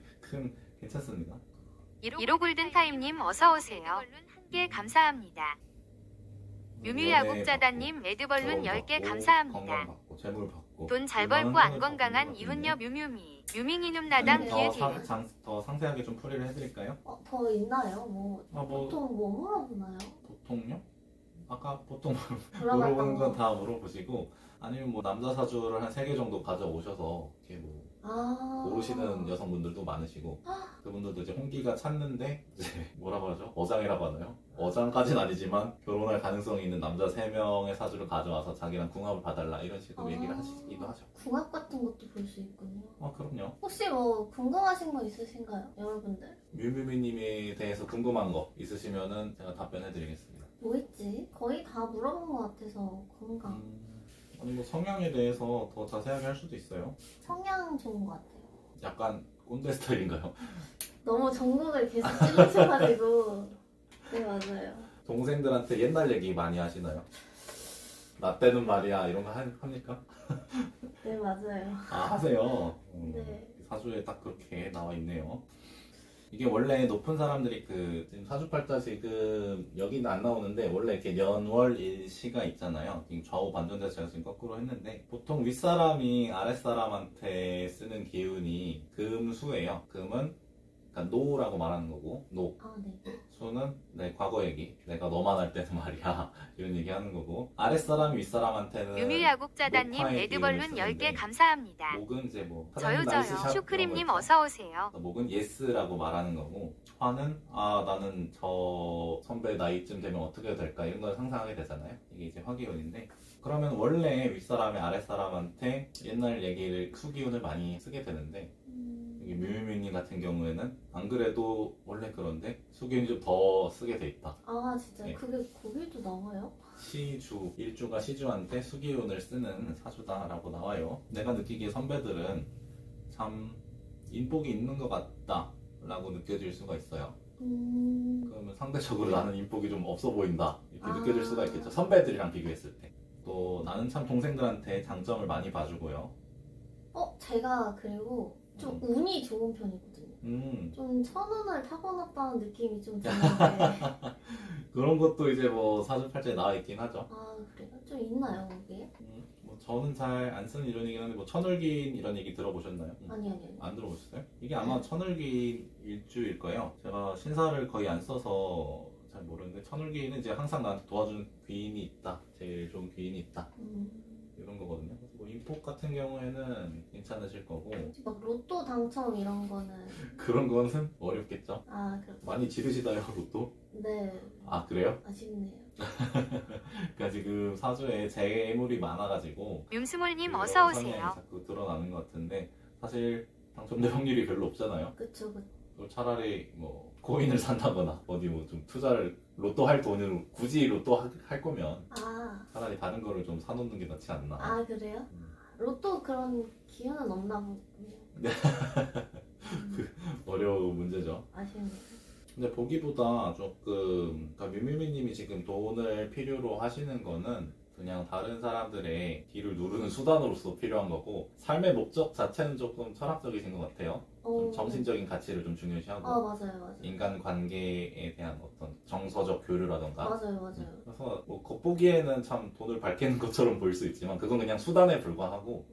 괜찮습니다. 1호 골든타임님 어서오세요. 1개 감사합니다. 뮤뮤야국자다님 레드벌룬 10개 감사합니다. 건강 받고 재물 받고 돈 잘 벌고 안 건강한 이훈녀 뮤뮤미 뮤밍이눔 나당 비에디요. 더 상세하게 좀 풀이를 해드릴까요? 더 있나요? 뭐 보통 뭐 물어보나요? 보통요? 아까 보통 물어봤던 물어보는 건 거. 다 물어보시고 아니면 뭐 남자 사주를 한 3개 정도 가져오셔서 이렇게 뭐 고르시는 여성분들도 많으시고 그분들도 이제 홍기가 찼는데 이제 뭐라고 하죠? 어장이라고 하나요? 어장까지는 아니지만 결혼할 가능성이 있는 남자 3명의 사주를 가져와서 자기랑 궁합을 봐달라 이런 식으로 얘기를 하시기도 하죠. 궁합 같은 것도 볼 수 있군요. 그럼요. 혹시 뭐 궁금하신 거 있으신가요? 여러분들? 뮤뮤미님에 대해서 궁금한 거 있으시면은 제가 답변해드리겠습니다. 뭐 있지? 거의 다 물어본 것 같아서 건강. 아니 뭐 성향에 대해서 더 자세하게 할 수도 있어요. 성향 좋은 것 같아요. 약간 꼰대 스타일인가요? 너무 전국을 계속 찔러셔가지고. 네, 맞아요. 동생들한테 옛날 얘기 많이 하시나요? 나 때는 말이야 이런 거 합니까? 네, 맞아요. 하세요. 네. 사주에 딱 그렇게 나와 있네요. 이게 원래 높은 사람들이 지금 사주팔자 지금 여기는 안 나오는데 원래 이렇게 연월일시가 있잖아요. 지금 좌우 반전돼서 제가 지금 거꾸로 했는데 보통 윗사람이 아랫사람한테 쓰는 기운이 금수예요. 금은 그러니까 노라고 말하는 거고 노. 네. 수는 내 과거 얘기. 내가 너만 할 때는 말이야. 이런 얘기 하는 거고 아랫사람이 윗사람한테는 뮤뮤야국자다님 목화의 레드벌룬 기운을 10개 쓰는데 감사합니다. 목은 이제 뭐 저요 슈크림님 어서오세요. 목은 예스라고 말하는 거고 화는 나는 저 선배 나이쯤 되면 어떻게 될까 이런 걸 상상하게 되잖아요. 이게 이제 화기운인데 그러면 원래 윗사람이 아랫사람한테 옛날 얘기를 수기운을 많이 쓰게 되는데 여기 뮤뮤님 같은 경우에는 안 그래도 원래 그런데 수기운이 좀 더 쓰게 돼 있다. 진짜요? 네. 그게 거기도 나와요? 시주, 일주가 시주한테 수기운을 쓰는 사주다라고 나와요. 내가 느끼기에 선배들은 참 인복이 있는 것 같다 라고 느껴질 수가 있어요. 그러면 상대적으로 나는 인복이 좀 없어 보인다 이렇게 느껴질 수가 있겠죠. 선배들이랑 비교했을 때. 또 나는 참 동생들한테 장점을 많이 봐주고요. 제가 그리고 좀 운이 좋은 편이거든요. 좀 천운을 타고났다는 느낌이 좀 드는데. 그런 것도 이제 뭐 사주팔자에 나와 있긴 하죠. 그래요? 좀 있나요, 그게? 뭐 저는 잘 안 쓰는 이론이긴 한데 뭐 천을기인 이런 얘기 들어보셨나요? 아니. 안 들어보셨어요? 이게 아마 천을기인 일주일 거예요. 제가 신사를 거의 안 써서 잘 모르는데 천을기인은 이제 항상 나한테 도와준 귀인이 있다. 제일 좋은 귀인이 있다. 이런 거거든요. 그래서 뭐 인폭 같은 경우에는 괜찮으실 거고 막 로또 당첨 이런 거는 그런 거는 어렵겠죠. 그렇죠. 많이 지르시나요, 로또? 네. 그래요? 아쉽네요. 그러니까 지금 사주에 재물이 많아가지고 융스몰님 그런 어서 성향이 오세요. 자꾸 드러나는 것 같은데 사실 당첨될 확률이 별로 없잖아요. 그쵸. 그걸 차라리 뭐 코인을 산다거나 어디 뭐 좀 투자를 로또 할 돈으로 굳이 로또 할 거면 차라리 다른 거를 좀 사놓는 게 낫지 않나. 그래요? 로또 그런 기회는 없나 보군요. 어려운 문제죠. 아쉽네요. 근데 보기보다 조금 그러니까 뮤뮤미님이 지금 돈을 필요로 하시는 거는 그냥 다른 사람들의 길을 누르는 수단으로서 필요한 거고 삶의 목적 자체는 조금 철학적이신 것 같아요. 좀 정신적인 가치를 좀 중요시하고 맞아요. 인간 관계에 대한 어떤 정서적 교류라던가 맞아요. 그래서 뭐 겉보기에는 참 돈을 밝히는 것처럼 보일 수 있지만 그건 그냥 수단에 불과하고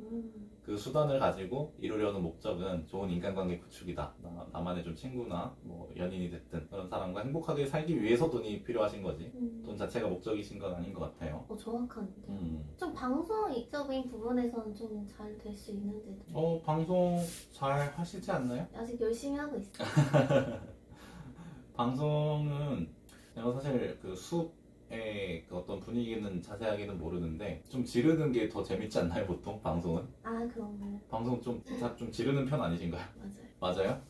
그 수단을 가지고 이루려는 목적은 좋은 인간관계 구축이다. 나만의 좀 친구나 뭐 연인이 됐든 그런 사람과 행복하게 살기 위해서 돈이 필요하신 거지 돈 자체가 목적이신 건 아닌 것 같아요. 정확한데요. 좀 방송적인 부분에서는 좀 잘 될 수 있는데도 방송 잘 하시지 않나요? 아직 열심히 하고 있어요. 방송은 내가 사실 그 수업의 그 어떤 분위기는 자세하게는 모르는데 좀 지르는 게 더 재밌지 않나요, 보통 방송은? 아 그런가요? 방송 좀 지르는 편 아니신가요? 맞아요. 맞아요?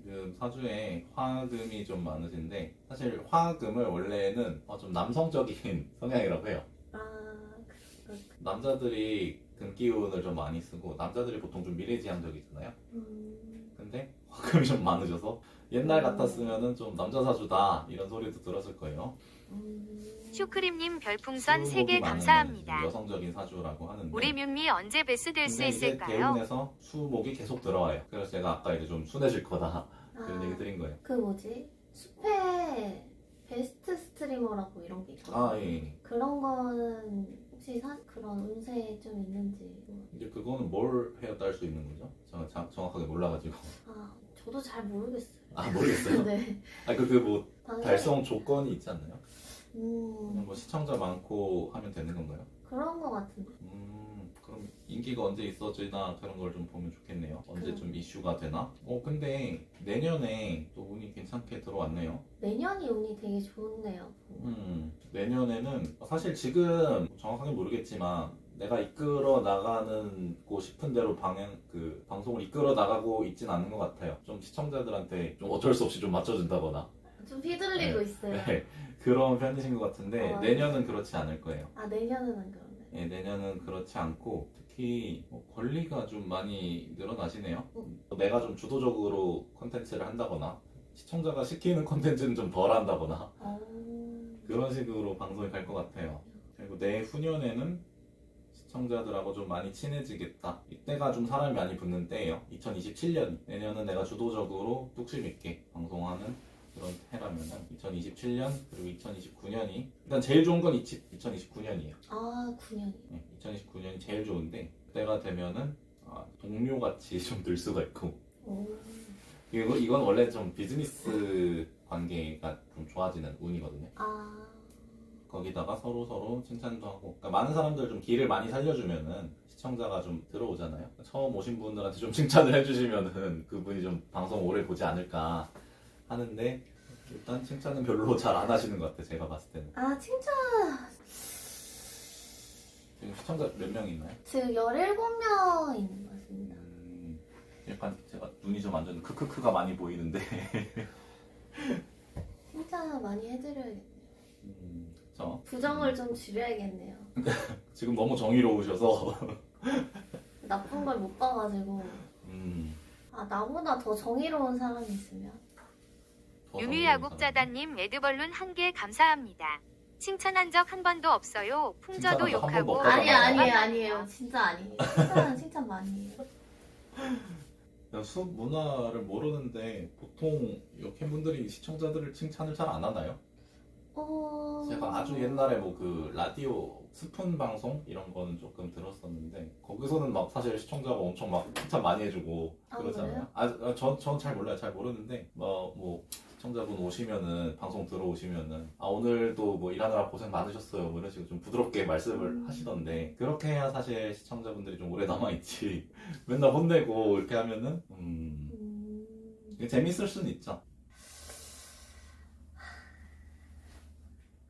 지금 사주에 화금이 좀 많으신데 사실 화금을 원래는 좀 남성적인 성향이라고 해요. 남자들이 금기운을 좀 많이 쓰고 남자들이 보통 좀 미래지향적이잖아요. 근데 화금이 좀 많으셔서 옛날 같았으면은 좀 남자 사주다 이런 소리도 들었을 거예요. 슈크림님 별풍선 수목이 3개 많은 감사합니다. 여성적인 사주라고 하는데 우리 뮤미 언제 베스 될 수 근데 이제 있을까요? 대운에서 수목이 계속 들어와요. 그래서 제가 아까 이제 좀 순해질 거다 그런 얘기 드린 거예요. 그 뭐지? 숲에 베스트 스트리머라고 이런 게 있거든요. 아 예. 그런 거는 혹시 그런 운세 좀 있는지. 이제 그거는 뭘 해야 딸 수 있는 거죠? 제가 정확하게 몰라가지고. 아 저도 잘 모르겠어요. 아 모르겠어요. 네. 뭐 당연히- 달성 조건이 있지 않나요? 음 뭐 시청자 많고 하면 되는 건가요? 그런 거 같은데. 그럼 인기가 언제 있어지나 그런 걸 좀 보면 좋겠네요. 언제 좀 이슈가 되나? 근데 내년에 또 운이 괜찮게 들어왔네요. 내년이 운이 되게 좋네요. 내년에는 사실 지금 정확하게 모르겠지만 내가 이끌어 나가고 싶은 대로 방송을 이끌어 나가고 있진 않은 것 같아요. 좀 시청자들한테 좀 어쩔 수 없이 좀 맞춰준다거나 좀 휘둘리고 네. 있어요. 네, 그런 편이신 것 같은데 내년은 그렇지 않을 거예요. 아 내년은 안 그러네. 네, 내년은 그렇지 않고 특히 권리가 좀 많이 늘어나시네요. 내가 좀 주도적으로 콘텐츠를 한다거나 시청자가 시키는 콘텐츠는 좀 덜 한다거나 그런 식으로 방송이 갈 것 같아요. 그리고 내후년에는 시청자들하고 좀 많이 친해지겠다. 이때가 좀 사람이 많이 붙는 때예요. 2027년. 내년은 내가 주도적으로 뚝심 있게 방송하는 그런 해라면은 2027년 그리고 2029년이 일단 제일 좋은 건 2029년이에요. 아 9년이. 네, 2029년이 제일 좋은데 그때가 되면은 동료같이 좀 늘 수가 있고 그리고 이건 원래 좀 비즈니스 관계가 좀 좋아지는 운이거든요. 거기다가 서로 칭찬도 하고 그러니까 많은 사람들 좀 길을 많이 살려주면은 시청자가 좀 들어오잖아요. 처음 오신 분들한테 좀 칭찬을 해주시면은 그분이 좀 방송 오래 보지 않을까 하는데 일단 칭찬은 별로 잘 안 하시는 것 같아요. 제가 봤을 때는. 칭찬. 지금 시청자 몇 명 있나요? 지금 17명 있는 것 같습니다. 약간 제가 눈이 좀 완전 크크크가 많이 보이는데 칭찬 많이 해드려야겠네요. 그쵸? 부정을 좀 줄여야겠네요. 지금 너무 정의로우셔서 나쁜 걸 못 봐가지고. 나보다 더 정의로운 사람이 있으면. 유미야국자다님 에드벌룬 1개 감사합니다. 칭찬한 적 한 번도 없어요. 풍저도 칭찬한 적한 번도 욕하고. 없다잖아요. 아니에요. 진짜 아니에요. 칭찬 많이 해요. 내가 수업 문화를 모르는데 보통 여캠분들이 시청자들을 칭찬을 잘 안 하나요? 제가 아주 옛날에 뭐 그 라디오 스푼 방송 이런 거는 조금 들었었는데 거기서는 막 사실 시청자가 엄청 막 칭찬 많이 해주고 그러잖아요. 전 잘 몰라요. 잘 모르는데 뭐 시청자분 오시면은 방송 들어오시면은 오늘도 뭐 일하느라 고생 많으셨어요. 뭐 이런 식으로 좀 부드럽게 말씀을 하시던데 그렇게 해야 사실 시청자분들이 좀 오래 남아있지. 맨날 혼내고 이렇게 하면은 재밌을 수는 있죠.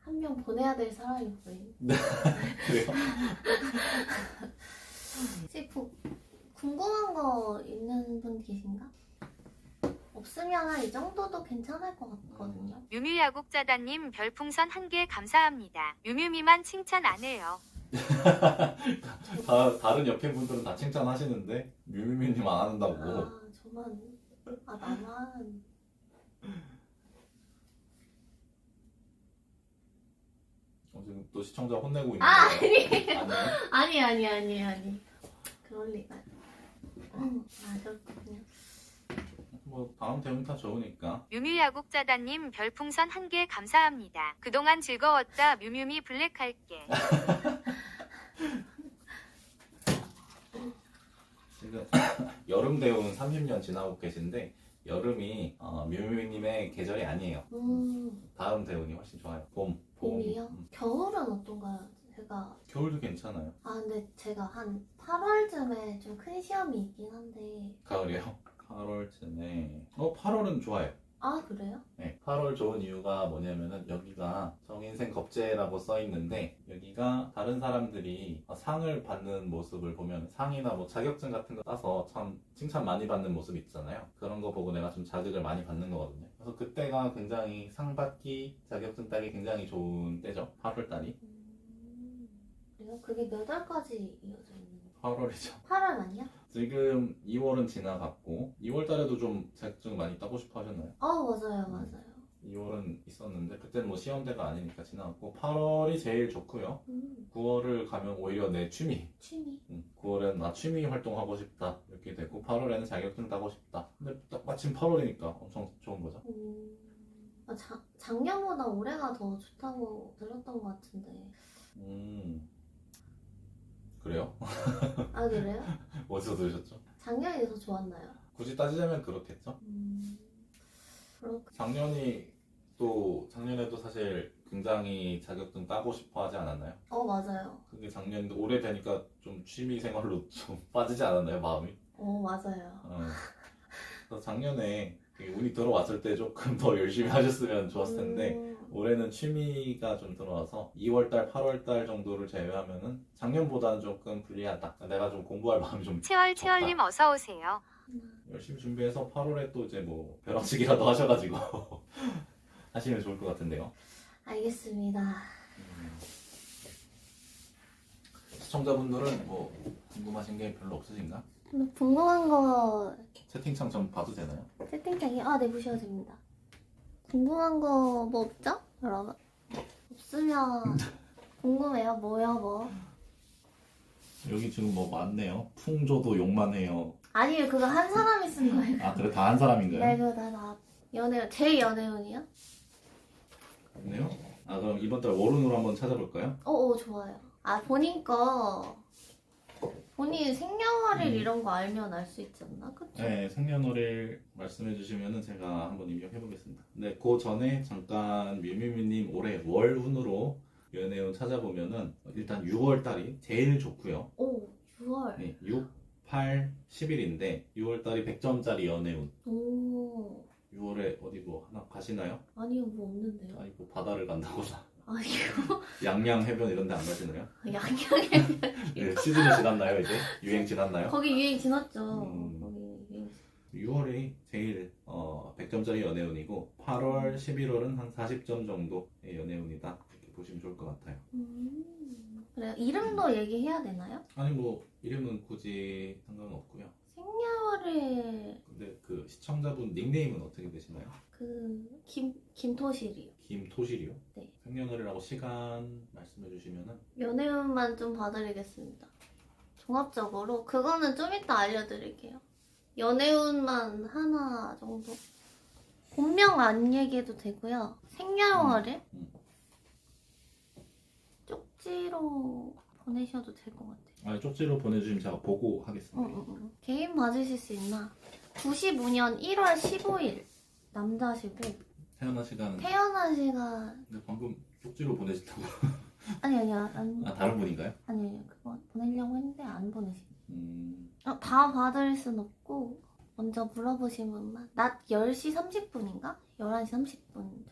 한 명 보내야 될 사람이 보이네. 그래요? 혹시 궁금한 거 있는 분 계신가? 없으면 한 이 정도도 괜찮을 것 같거든요. 유미야국자다님 별풍선 1개 감사합니다. 유미미만 칭찬 안 해요. 다른 옆에 분들은 다 칭찬하시는데 뮤미미님 안 한다고. 저만. 나만. 지금 또 시청자 혼내고 있는 거예요? 아니. 그럴 리가요. 그렇군요. 뭐 다음 대운 다 좋으니까. 유미야국자다님 별풍선 1개 감사합니다. 그동안 즐거웠다. 뮤뮤미 블랙 할게. 지금 여름 대운 30년 지나고 계신데 여름이 뮤뮤님의 계절이 아니에요. 다음 대운이 훨씬 좋아요. 봄이요? 겨울은 어떤가요? 제가 겨울도 괜찮아요. 근데 제가 한 8월쯤에 좀 큰 시험이 있긴 한데. 가을이요? 8월쯤에 8월은 좋아요. 아 그래요? 네, 8월 좋은 이유가 뭐냐면은 여기가 정인생 겁재라고 써 있는데 여기가 다른 사람들이 상을 받는 모습을 보면 상이나 뭐 자격증 같은 거 따서 참 칭찬 많이 받는 모습 있잖아요. 그런 거 보고 내가 좀 자극을 많이 받는 거거든요. 그래서 그때가 굉장히 상 받기, 자격증 따기 굉장히 좋은 때죠. 8월 달이. 그래요? 그게 몇 월까지 이어져 있는 거예요? 8월이죠. 8월 아니야? 지금 2월은 지나갔고 2월 달에도 좀 자격증 많이 따고 싶어 하셨나요? 맞아요 맞아요. 2월은 있었는데 그때는 뭐 시험대가 아니니까 지나갔고 8월이 제일 좋고요. 9월을 가면 오히려 내 취미. 취미. 9월엔 나 취미 활동하고 싶다 이렇게 되고 8월에는 자격증 따고 싶다. 근데 딱 마침 8월이니까 엄청 좋은 거죠. 작년보다 올해가 더 좋다고 들었던 것 같은데. 그래요? 아 그래요? 어디서 들으셨죠? 작년이 더 좋았나요? 굳이 따지자면 그렇겠죠. 작년에도 사실 굉장히 자격증 따고 싶어 하지 않았나요? 맞아요. 근데 작년도 올해 되니까 좀 취미 생활로 좀 빠지지 않았나요, 마음이? 맞아요. 그래서 작년에 운이 들어왔을 때 조금 더 열심히 하셨으면 좋았을 텐데 올해는 취미가 좀 들어와서 2월달, 8월달 정도를 제외하면은 작년보다는 조금 불리하다. 내가 좀 공부할 마음이 좀 채월님 어서 오세요. 열심히 준비해서 8월에 또 이제 뭐 벼락치기라도 하셔가지고 하시면 좋을 것 같은데요. 알겠습니다. 시청자분들은 뭐 궁금하신 게 별로 없으신가? 궁금한 거 채팅창 좀 봐도 되나요? 채팅창에 네 보셔도 됩니다. 궁금한 거 뭐 없죠? 여러분? 없으면 궁금해요. 뭐요 뭐? 여기 지금 뭐 많네요. 풍조도 욕만 해요. 아니요 그거 한 사람이 쓴 거예요. 아 그래 다 한 사람인가요? 네 그거 다 연애운 제 연애운이요? 그렇네요. 아 그럼 이번 달 월운으로 한번 찾아볼까요? 좋아요. 본인 생년월일 이런 거 알면 알 수 있지 않나? 그쵸? 네, 생년월일 말씀해 주시면은 제가 한번 입력해 보겠습니다. 네, 그 전에 잠깐 뮤뮤뮤님 올해 월운으로 연애운 찾아보면은 일단 6월 달이 제일 좋고요. 6월. 네, 6, 8, 10일인데 6월 달이 100점짜리 연애운. 6월에 어디 뭐 하나 가시나요? 아니요 뭐 없는데요. 아니 뭐 바다를 간다거나 아니요. 양양 해변 이런 데 안 가시나요? 양양에 네, 시즌이 지났나요 이제? 유행 지났나요? 거기 유행 지났죠. 음. 거기 유행. 6월이 제일 100점짜리 연애운이고 8월, 11월은 한 40점 정도의 연애운이다 이렇게 보시면 좋을 것 같아요. 그래요. 이름도 얘기해야 되나요? 아니 뭐 이름은 굳이 상관은 없고요. 생년월일 근데 그 시청자분 닉네임은 어떻게 되시나요? 김토실이요. 김토실이요? 네. 생년월일하고 시간 말씀해 주시면은 연애운만 좀 봐드리겠습니다. 종합적으로 그거는 좀 이따 알려드릴게요. 연애운만 하나 정도. 본명 안 얘기해도 되고요. 생년월일 쪽지로 보내셔도 될 것 같아요. 쪽지로 보내주시면 제가 보고 하겠습니다. 개인 봐주실 수 있나? 95년 1월 15일 남자시고 태어난 시간은 태어난 시간 근데 방금 쪽지로 보내셨다고. 아니요 다른 분인가요? 아니요 그거 보내려고 했는데 안 보내시. 음, 다 봐드릴 순 없고 먼저 물어보신 분만 낮 10시 30분인가? 11시 30분 정도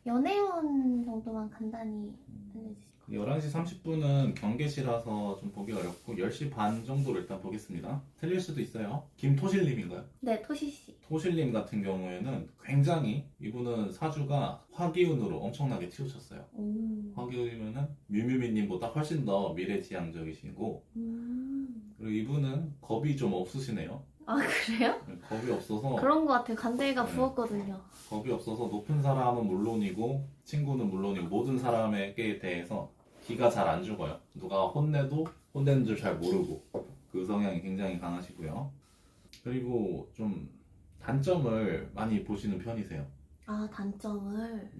연애운 정도만 간단히 알려주시고 11시 30분은 경계시라서 좀 보기 어렵고 10시 반 정도로 일단 보겠습니다. 틀릴 수도 있어요. 김토실님인가요? 네 토시씨. 토실님 같은 경우에는 굉장히 이분은 사주가 화기운으로 엄청나게 치우쳤어요. 화기운이면은 뮤뮤미님보다 훨씬 더 미래지향적이시고 그리고 이분은 겁이 좀 없으시네요. 아 그래요? 겁이 없어서 그런 것 같아요. 간대기가 네. 부었거든요. 겁이 없어서 높은 사람은 물론이고 친구는 물론이고 모든 사람에게 대해서 기가 잘 안 죽어요. 누가 혼내도 혼내는 줄 잘 모르고 그 성향이 굉장히 강하시고요. 그리고 좀 단점을 많이 보시는 편이세요. 단점을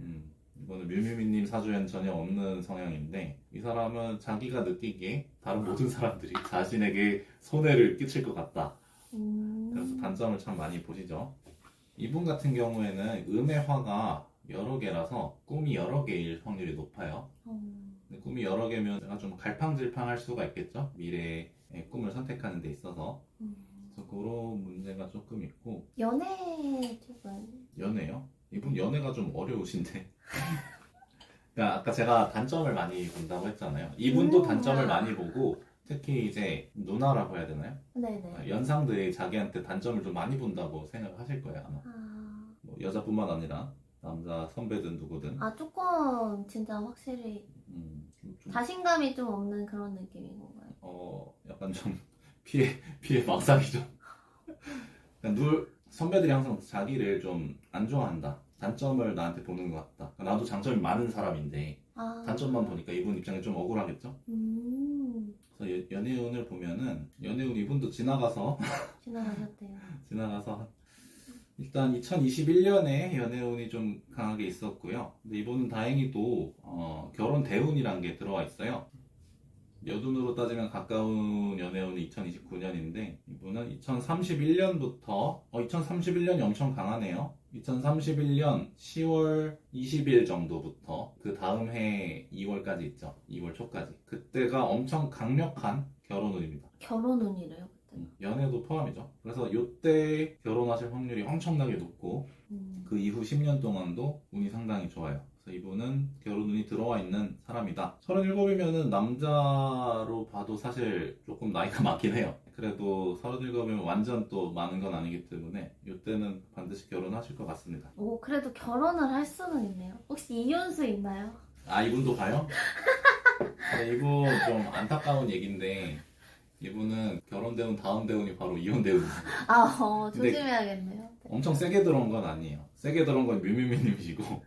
이거는 뮤뮤미님 사주엔 전혀 없는 성향인데 이 사람은 자기가 느끼기에 다른 모든 사람들이 자신에게 손해를 끼칠 것 같다. 그래서 단점을 참 많이 보시죠. 이분 같은 경우에는 음의 화가 여러 개라서 꿈이 여러 개일 확률이 높아요. 근데 꿈이 여러 개면 내가 좀 갈팡질팡할 수가 있겠죠. 미래의 꿈을 선택하는 데 있어서. 그래서 그런 문제가 조금 있고. 연애 쪽은 연애요? 이분 연애가 좀 어려우신데. 그러니까 아까 제가 단점을 많이 본다고 했잖아요. 이분도 단점을 많이 보고, 특히 이제 누나라고 해야 되나요? 네네. 연상들이 자기한테 단점을 좀 많이 본다고 생각하실 거예요, 아마. 뭐 여자뿐만 아니라 남자 선배든 누구든. 조금 진짜 확실히 좀, 자신감이 좀 없는 그런 느낌인 건가요? 약간 좀 피해 망상이죠. 그러니까 선배들이 항상 자기를 좀 안 좋아한다. 단점을 나한테 보는 것 같다. 나도 장점이 많은 사람인데 단점만 보니까 이분 입장에 좀 억울하겠죠? 그래서 연애운을 보면은 연애운 이분도 지나가서 지나가셨대요. 일단 2021년에 연애운이 좀 강하게 있었고요. 근데 이분은 다행히도 결혼 대운이란 게 들어와 있어요. 여둔으로 따지면 가까운 연애운이 2029년인데 이분은 2031년부터 2031년이 엄청 강하네요. 2031년 10월 20일 정도부터 그 다음 해 2월까지 있죠. 2월 초까지. 그때가 엄청 강력한 결혼운입니다. 결혼운이래요 그때? 연애도 포함이죠. 그래서 이때 결혼하실 확률이 엄청나게 높고 그 이후 10년 동안도 운이 상당히 좋아요. 그래서 이분은 결혼운이 들어와 있는 사람이다. 37이면은 남자로 봐도 사실 조금 나이가 많긴 해요. 그래도 37이면 완전 또 많은 건 아니기 때문에 이때는 반드시 결혼하실 것 같습니다. 그래도 결혼을 할 수는 있네요. 혹시 이혼수 있나요? 이분도 봐요? 네, 이분 좀 안타까운 얘기인데 이분은 결혼 대운 다음 대운이 바로 이혼 대운이에요. 조심해야겠네요. 엄청 세게 들어온 건 아니에요. 세게 들어온 건 뮤뮤미님이시고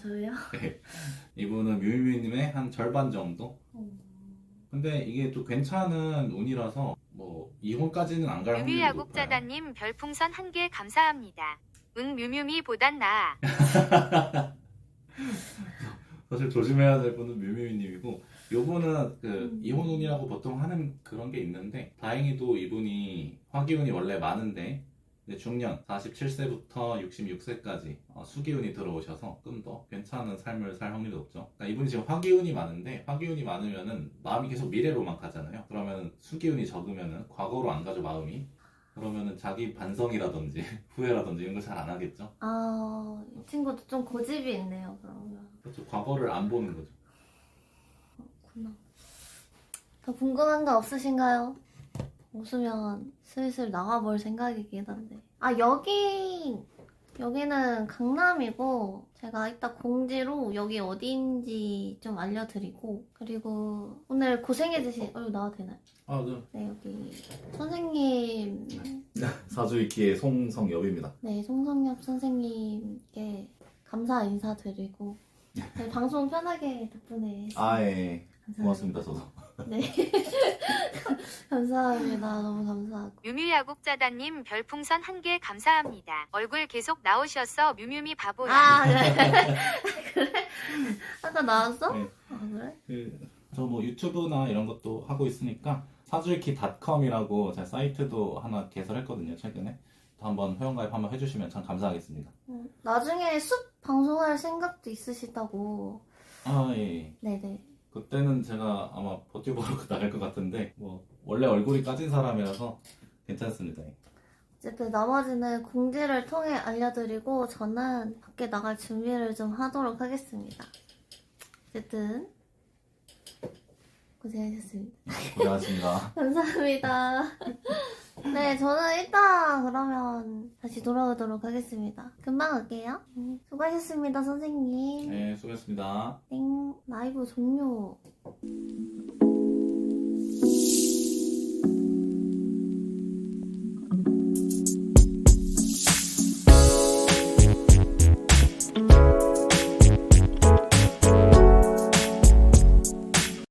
저요? 네. 이분은 뮤뮤미님의 한 절반 정도? 근데 이게 또 괜찮은 운이라서 뭐 이혼까지는 안 갈 확률이 높아요. 뮤뮤야국자다님 별풍선 1개 감사합니다. 뮤뮤미보단 나아. 사실 조심해야 될 분은 뮤뮤미님이고 요분은 그 이혼운이라고 보통 하는 그런 게 있는데 다행히도 이분이 화기운이 원래 많은데 중년 47세부터 66세까지 수기운이 들어오셔서 좀 더 괜찮은 삶을 살 확률이 높죠. 그러니까 이분이 지금 화기운이 많은데 화기운이 많으면은 마음이 계속 미래로만 가잖아요. 그러면 수기운이 적으면은 과거로 안 가죠 마음이. 그러면은 자기 반성이라든지 후회라든지 이런 걸 잘 안 하겠죠. 이 친구도 좀 고집이 있네요 그러면. 그렇죠. 과거를 안 보는 거죠. 그렇구나. 더 궁금한 거 없으신가요? 웃으면 슬슬 나가볼 생각이긴 한데. 여기는 강남이고, 제가 이따 공지로 여기 어디인지 좀 알려드리고, 그리고 오늘 고생해주신, 나와도 되나요? 네. 네, 여기 선생님. 사주이키의 송성엽입니다. 네, 송성엽 선생님께 감사 인사드리고, 저희 방송 편하게 덕분에. 예. 고맙습니다, 저도. 네. 감사합니다. 너무 감사하고. 뮤뮤야국자다님 별풍선 1개 감사합니다. 얼굴 계속 나오셨어 뮤뮤미 바보야. 그래? 그래? 아까 나왔어? 네. 그래? 저 뭐 유튜브나 이런 것도 하고 있으니까 사주이키.com이라고 제 사이트도 하나 개설했거든요, 최근에. 한번 회원가입 한번 해주시면 참 감사하겠습니다. 나중에 숲 방송할 생각도 있으시다고. 예. 네네. 그때는 제가 아마 버튜버로 나갈 것 같은데 뭐 원래 얼굴이 까진 사람이라서 괜찮습니다. 어쨌든 나머지는 공지를 통해 알려드리고 저는 밖에 나갈 준비를 좀 하도록 하겠습니다. 어쨌든 고생하셨습니다. 고생하셨습니다. 감사합니다. 네, 저는 일단 그러면 다시 돌아오도록 하겠습니다. 금방 올게요. 수고하셨습니다, 선생님. 네, 수고하셨습니다. 땡, 라이브 종료.